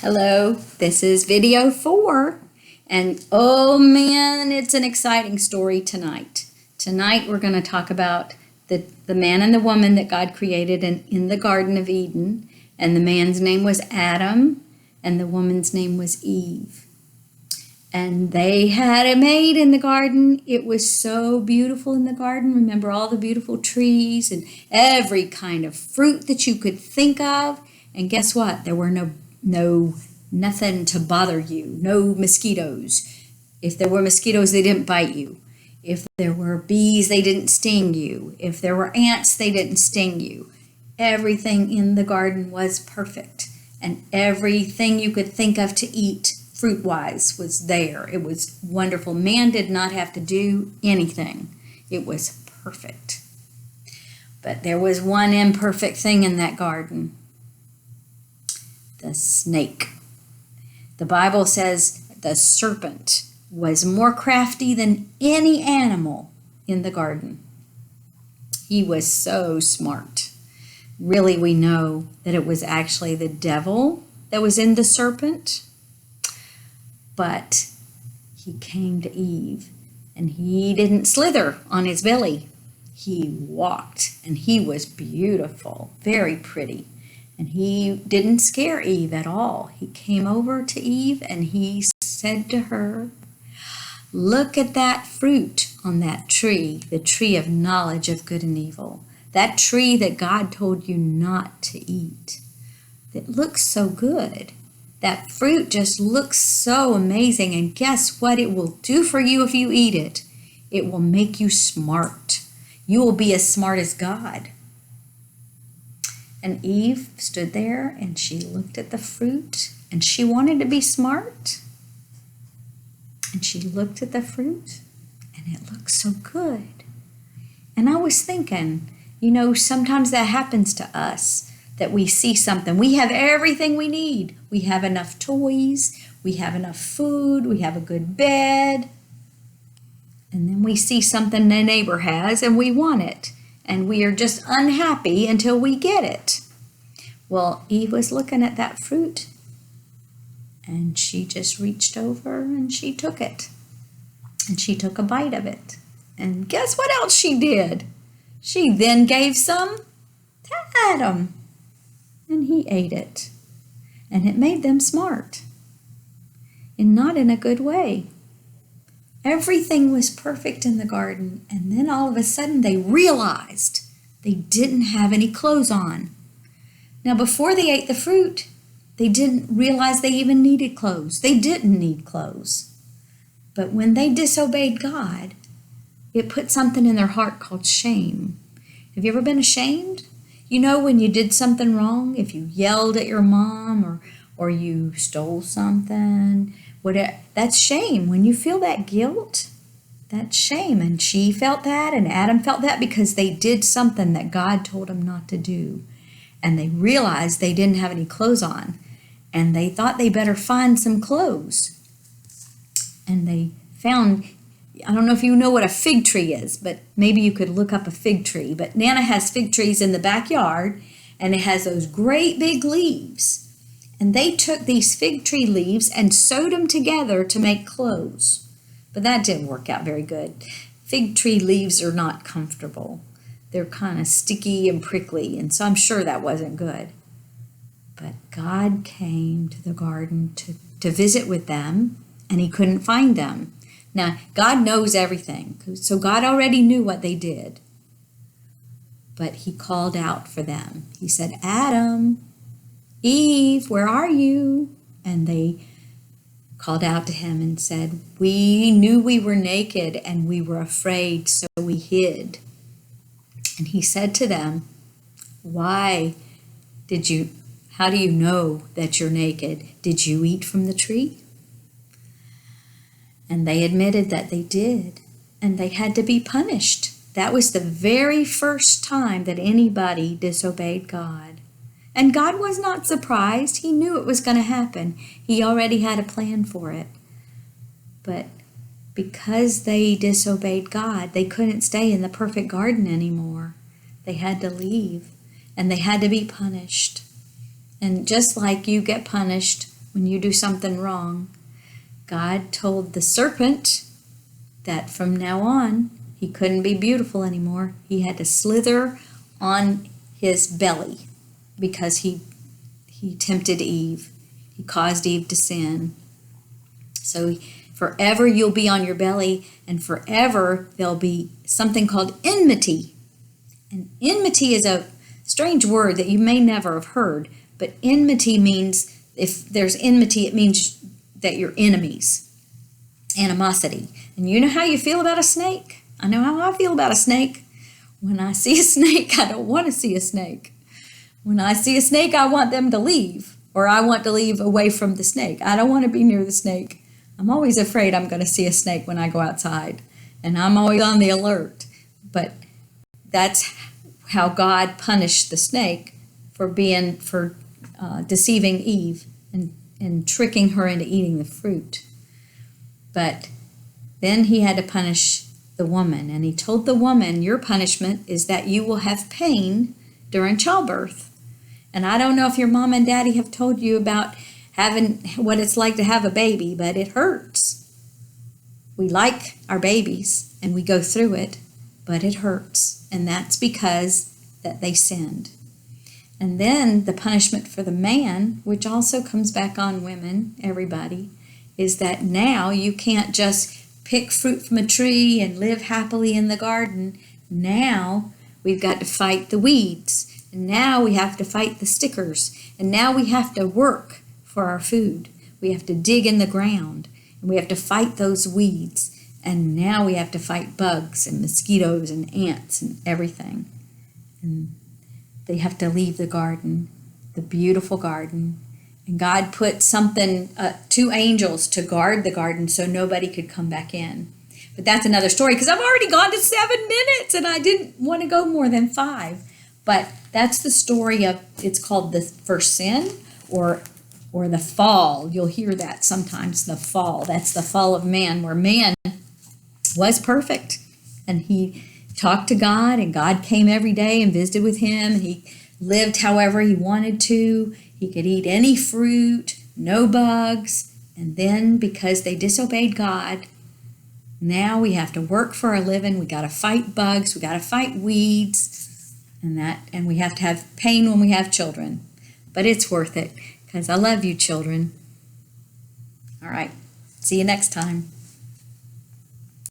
Hello, this is video 4, and oh man, it's an exciting story tonight. Tonight we're going to talk about the man and the woman that God created in the Garden of Eden, and the man's name was Adam, and the woman's name was Eve. And they had a maid in the garden. It was so beautiful in the garden. Remember all the beautiful trees and every kind of fruit that you could think of. And guess what? There were nothing to bother you. No mosquitoes. If there were mosquitoes, they didn't bite you. If there were bees, they didn't sting you. If there were ants, they didn't sting you. Everything in the garden was perfect. And everything you could think of to eat fruit-wise was there. It was wonderful. Man did not have to do anything. It was perfect. But there was one imperfect thing in that garden. The snake. The Bible says the serpent was more crafty than any animal in the garden. He was so smart. Really, we know that it was actually the devil that was in the serpent. But he came to Eve, and he didn't slither on his belly. He walked, and he was beautiful, very pretty. And he didn't scare Eve at all. He came over to Eve, and he said to her, "Look at that fruit on that tree, the tree of knowledge of good and evil. That tree that God told you not to eat. It looks so good. That fruit just looks so amazing, and guess what it will do for you if you eat it? It will make you smart. You will be as smart as God." And Eve stood there, and she looked at the fruit, and she wanted to be smart. And she looked at the fruit, and it looked so good. And I was thinking, sometimes that happens to us. That we see something. We have everything we need. We have enough toys. We have enough food. We have a good bed. And then we see something the neighbor has and we want it. And we are just unhappy until we get it. Well, Eve was looking at that fruit. And she just reached over and she took it. And she took a bite of it. And guess what else she did? She then gave some to Adam. And he ate it. And it made them smart. And not in a good way. Everything was perfect in the garden. And then all of a sudden they realized they didn't have any clothes on. Now before they ate the fruit, they didn't realize they even needed clothes. They didn't need clothes. But when they disobeyed God, it put something in their heart called shame. Have you ever been ashamed? When you did something wrong, if you yelled at your mom or you stole something, that's shame. When you feel that guilt, that's shame. And she felt that and Adam felt that because they did something that God told them not to do. And they realized they didn't have any clothes on. And they thought they better find some clothes. And they found, I don't know if you know what a fig tree is, but maybe you could look up a fig tree. But Nana has fig trees in the backyard, and it has those great big leaves. And they took these fig tree leaves and sewed them together to make clothes. But that didn't work out very good. Fig tree leaves are not comfortable. They're kind of sticky and prickly, and so I'm sure that wasn't good. But God came to the garden to visit with them, and he couldn't find them. Now, God knows everything, so God already knew what they did. But he called out for them. He said, "Adam, Eve, where are you?" And they called out to him and said, "We knew we were naked and we were afraid, so we hid." And he said to them, how do you know that you're naked? Did you eat from the tree? And they admitted that they did, and they had to be punished. That was the very first time that anybody disobeyed God. And God was not surprised. He knew it was going to happen. He already had a plan for it. But because they disobeyed God, they couldn't stay in the perfect garden anymore. They had to leave, and they had to be punished. And just like you get punished when you do something wrong. God told the serpent that from now on, he couldn't be beautiful anymore. He had to slither on his belly because he tempted Eve. He caused Eve to sin. So forever you'll be on your belly, and forever there'll be something called enmity. And enmity is a strange word that you may never have heard, but enmity means, if there's enmity, it means that you're enemies. Animosity. And you know how you feel about a snake? I know how I feel about a snake. When I see a snake, I don't want to see a snake. When I see a snake, I want them to leave, or I want to leave away from the snake. I don't want to be near the snake. I'm always afraid I'm going to see a snake when I go outside, and I'm always on the alert. But that's how God punished the snake for deceiving Eve and tricking her into eating the fruit. But then he had to punish the woman, and he told the woman, your punishment is that you will have pain during childbirth. And I don't know if your mom and daddy have told you about having what it's like to have a baby, but it hurts. We like our babies and we go through it, but it hurts. And that's because that they sinned. And then the punishment for the man, which also comes back on women, everybody, is that now you can't just pick fruit from a tree and live happily in the garden. Now we've got to fight the weeds. And now we have to fight the stickers. And now we have to work for our food. We have to dig in the ground. And we have to fight those weeds. And now we have to fight bugs and mosquitoes and ants and everything. And they have to leave the garden, the beautiful garden. And God put two angels to guard the garden so nobody could come back in. But that's another story, because I've already gone to 7 minutes and I didn't want to go more than 5. But that's the story of, it's called the first sin or the fall. You'll hear that sometimes, the fall. That's the fall of man, where man was perfect. And he talked to God, and God came every day and visited with him. And he lived however he wanted to. He could eat any fruit, no bugs. And then because they disobeyed God, now we have to work for a living. We got to fight bugs. We got to fight weeds. And we have to have pain when we have children. But it's worth it, because I love you, children. All right. See you next time.